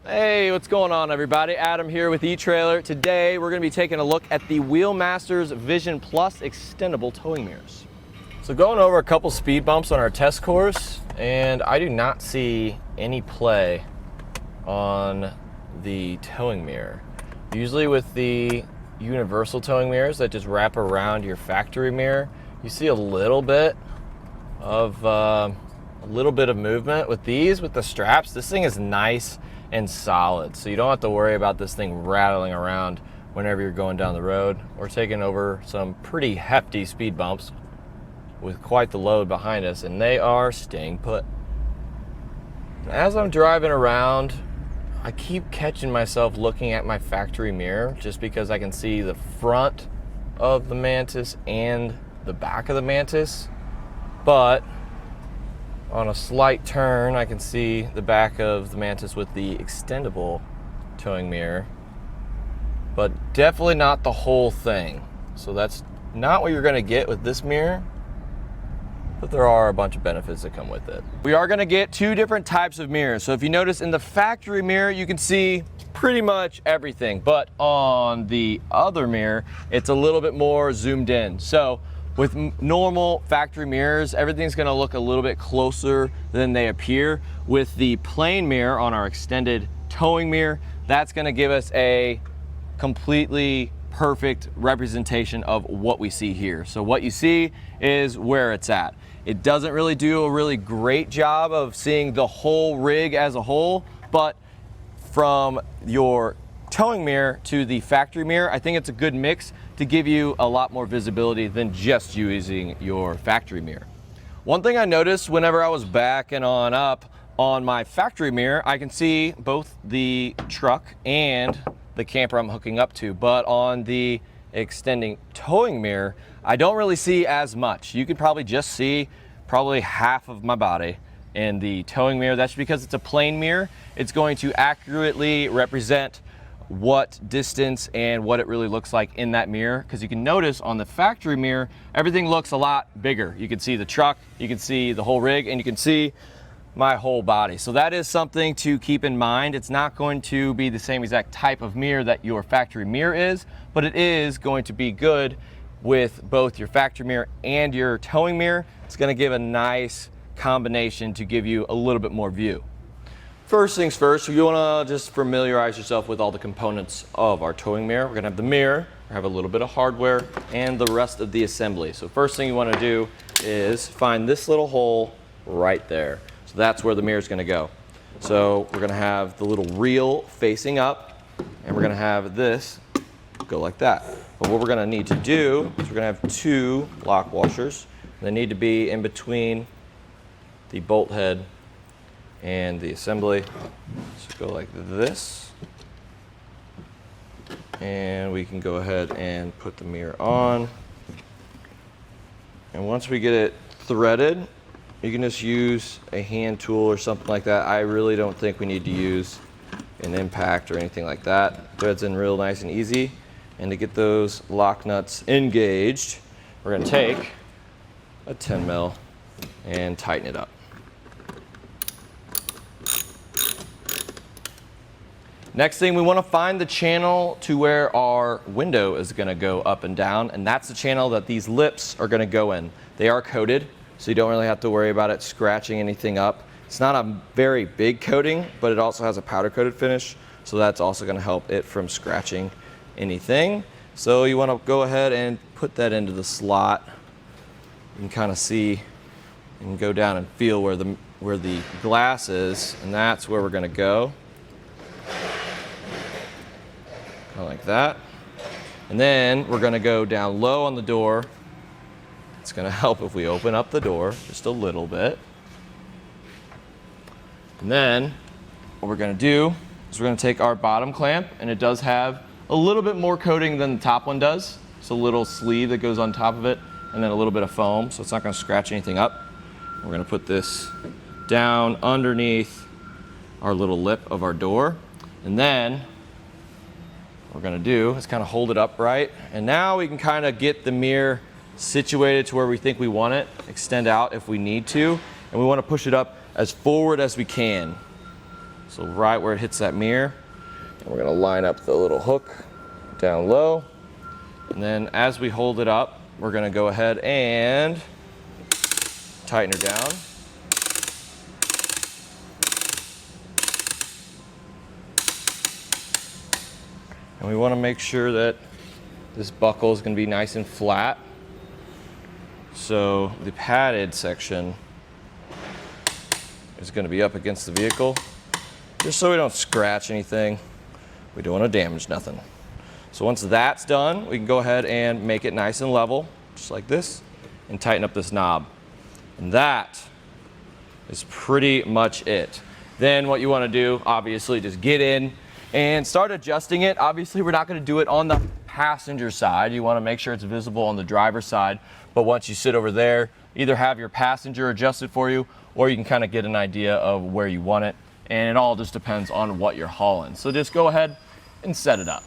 Hey, what's going on everybody? Adam here with eTrailer. Today we're going to be taking a look at the Wheelmasters Vision Plus extendable towing mirrors. So going over a couple speed bumps on our test course, and I do not see any play on the towing mirror. Usually with the universal towing mirrors that just wrap around your factory mirror, you see a little bit of movement. With these, with the straps, this thing is nice and solid, so you don't have to worry about this thing rattling around whenever you're going down the road or taking over some pretty hefty speed bumps with quite the load behind us, and they are staying put. As I'm driving around, I keep catching myself looking at my factory mirror just because I can see the front of the Mantis and the back of the Mantis, but on a slight turn, I can see the back of the Mantis with the extendable towing mirror, but definitely not the whole thing. So that's not what you're gonna get with this mirror, but there are a bunch of benefits that come with it. We are gonna get two different types of mirrors. So if you notice in the factory mirror, you can see pretty much everything, but on the other mirror, it's a little bit more zoomed in. So with normal factory mirrors, everything's gonna look a little bit closer than they appear. With the plain mirror on our extended towing mirror, that's gonna give us a completely perfect representation of what we see here. So what you see is where it's at. It doesn't really do a really great job of seeing the whole rig as a whole, but from your towing mirror to the factory mirror, I think it's a good mix to give you a lot more visibility than just using your factory mirror. One thing I noticed whenever I was backing on up on my factory mirror, I can see both the truck and the camper I'm hooking up to, but on the extending towing mirror, I don't really see as much. You could probably just see probably half of my body in the towing mirror. That's because it's a plain mirror. It's going to accurately represent what distance and what it really looks like in that mirror, because you can notice on the factory mirror everything looks a lot bigger. You can see the truck, you can see the whole rig, and you can see my whole body. So that is something to keep in mind. It's not going to be the same exact type of mirror that your factory mirror is, but it is going to be good with both your factory mirror and your towing mirror. It's going to give a nice combination to give you a little bit more view. First things first, you want to just familiarize yourself with all the components of our towing mirror. We're going to have the mirror, we have a little bit of hardware, and the rest of the assembly. So first thing you want to do is find this little hole right there. So that's where the mirror is going to go. So we're going to have the little reel facing up, and we're going to have this go like that. But what we're going to need to do is we're going to have two lock washers. They need to be in between the bolt head and the assembly. So go like this, and we can go ahead and put the mirror on. And once we get it threaded, you can just use a hand tool or something like that. I really don't think we need to use an impact or anything like that. Threads in real nice and easy. And to get those lock nuts engaged, we're going to take a 10 mil and tighten it up. Next thing, we want to find the channel to where our window is going to go up and down, and that's the channel that these lips are going to go in. They are coated, so you don't really have to worry about it scratching anything up. It's not a very big coating, but it also has a powder coated finish, so that's also going to help it from scratching anything. So you want to go ahead and put that into the slot. You can kind of see and go down and feel where the glass is, and that's where we're going to go. Kind of like that. And then we're going to go down low on the door. It's going to help if we open up the door just a little bit. And then what we're going to do is we're going to take our bottom clamp, and it does have a little bit more coating than the top one does. It's a little sleeve that goes on top of it, and then a little bit of foam, so it's not going to scratch anything up. We're going to put this down underneath our little lip of our door, and then what we're going to do is kind of hold it upright, and now we can kind of get the mirror situated to where we think we want it, extend out if we need to, and we want to push it up as forward as we can. So right where it hits that mirror. And we're gonna line up the little hook down low. And then as we hold it up, we're gonna go ahead and tighten her down. And we wanna make sure that this buckle is gonna be nice and flat. So the padded section is gonna be up against the vehicle, just so we don't scratch anything. We don't wanna damage nothing. So once that's done, we can go ahead and make it nice and level, just like this, and tighten up this knob. And that is pretty much it. Then what you wanna do, obviously, just get in and start adjusting it. Obviously, we're not gonna do it on the passenger side. You wanna make sure it's visible on the driver's side. But once you sit over there, either have your passenger adjust it for you, or you can kind of get an idea of where you want it. And it all just depends on what you're hauling. So just go ahead and set it up.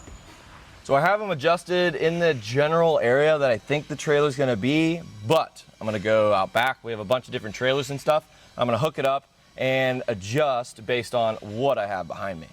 So I have them adjusted in the general area that I think the trailer's gonna be, but I'm gonna go out back. We have a bunch of different trailers and stuff. I'm gonna hook it up and adjust based on what I have behind me.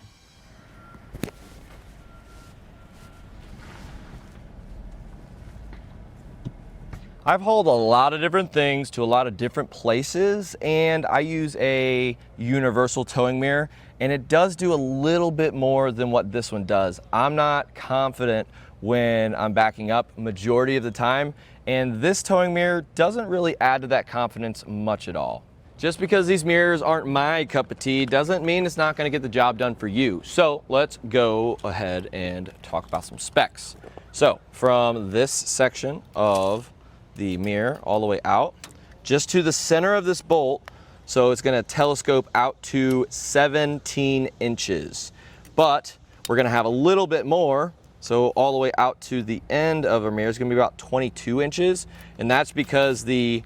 I've hauled a lot of different things to a lot of different places, and I use a universal towing mirror, and it does do a little bit more than what this one does. I'm not confident when I'm backing up majority of the time, and this towing mirror doesn't really add to that confidence much at all. Just because these mirrors aren't my cup of tea doesn't mean it's not gonna get the job done for you. So let's go ahead and talk about some specs. So from this section of the mirror all the way out, just to the center of this bolt, so it's gonna telescope out to 17 inches. But we're gonna have a little bit more, so all the way out to the end of our mirror is gonna be about 22 inches, and that's because the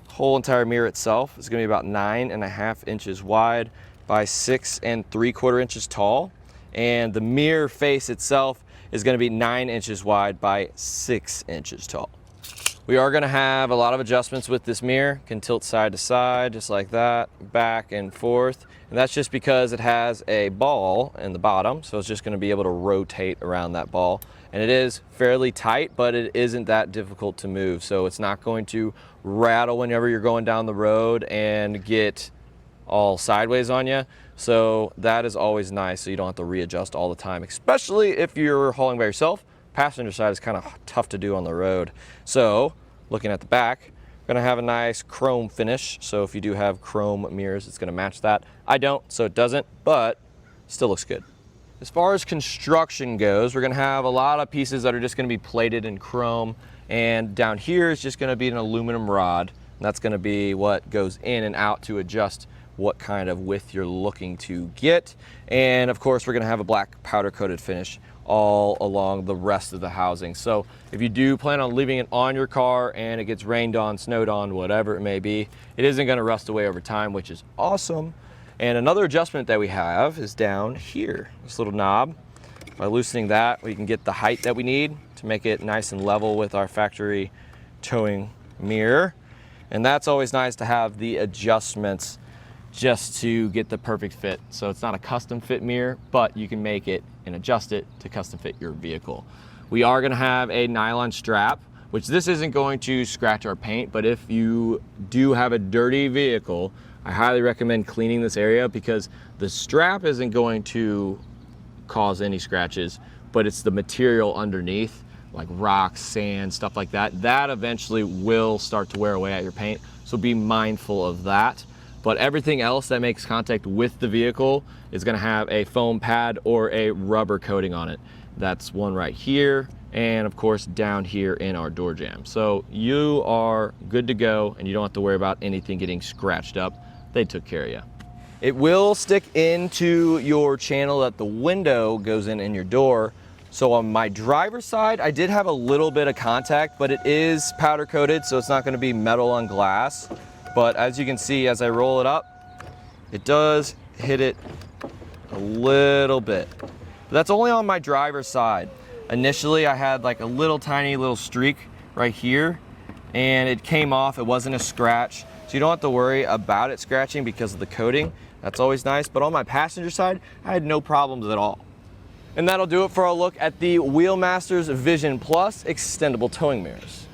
whole entire mirror itself is gonna be about 9.5 inches wide by 6 3/4 inches tall, and the mirror face itself is gonna be 9 inches wide by 6 inches tall. We are gonna have a lot of adjustments with this mirror. Can tilt side to side, just like that, back and forth. And that's just because it has a ball in the bottom, so it's just gonna be able to rotate around that ball. And it is fairly tight, but it isn't that difficult to move. So it's not going to rattle whenever you're going down the road and get all sideways on you. So that is always nice, so you don't have to readjust all the time, especially if you're hauling by yourself. Passenger side is kind of tough to do on the road. So looking at the back, we're gonna have a nice chrome finish. So if you do have chrome mirrors, it's gonna match that. I don't, so it doesn't, but still looks good. As far as construction goes, we're gonna have a lot of pieces that are just gonna be plated in chrome, and down here is just gonna be an aluminum rod. And that's gonna be what goes in and out to adjust what kind of width you're looking to get. And of course, we're gonna have a black powder coated finish all along the rest of the housing. So if you do plan on leaving it on your car and it gets rained on, snowed on, whatever it may be, it isn't gonna rust away over time, which is awesome. And another adjustment that we have is down here, this little knob. By loosening that, we can get the height that we need to make it nice and level with our factory towing mirror. And that's always nice to have the adjustments just to get the perfect fit. So it's not a custom fit mirror, but you can make it and adjust it to custom fit your vehicle. We are gonna have a nylon strap, which this isn't going to scratch our paint, but if you do have a dirty vehicle, I highly recommend cleaning this area because the strap isn't going to cause any scratches, but it's the material underneath, like rocks, sand, stuff like that, that eventually will start to wear away at your paint. So be mindful of that. But everything else that makes contact with the vehicle is gonna have a foam pad or a rubber coating on it. That's one right here, and of course down here in our door jamb. So you are good to go, and you don't have to worry about anything getting scratched up. They took care of you. It will stick into your channel that the window goes in your door. So on my driver's side, I did have a little bit of contact, but it is powder coated, so it's not gonna be metal on glass. But as you can see, as I roll it up, it does hit it a little bit. But that's only on my driver's side. Initially, I had like a little tiny little streak right here, and it came off. It wasn't a scratch. So you don't have to worry about it scratching because of the coating. That's always nice, but on my passenger side, I had no problems at all. And that'll do it for a look at the Wheelmaster's Vision Plus extendable towing mirrors.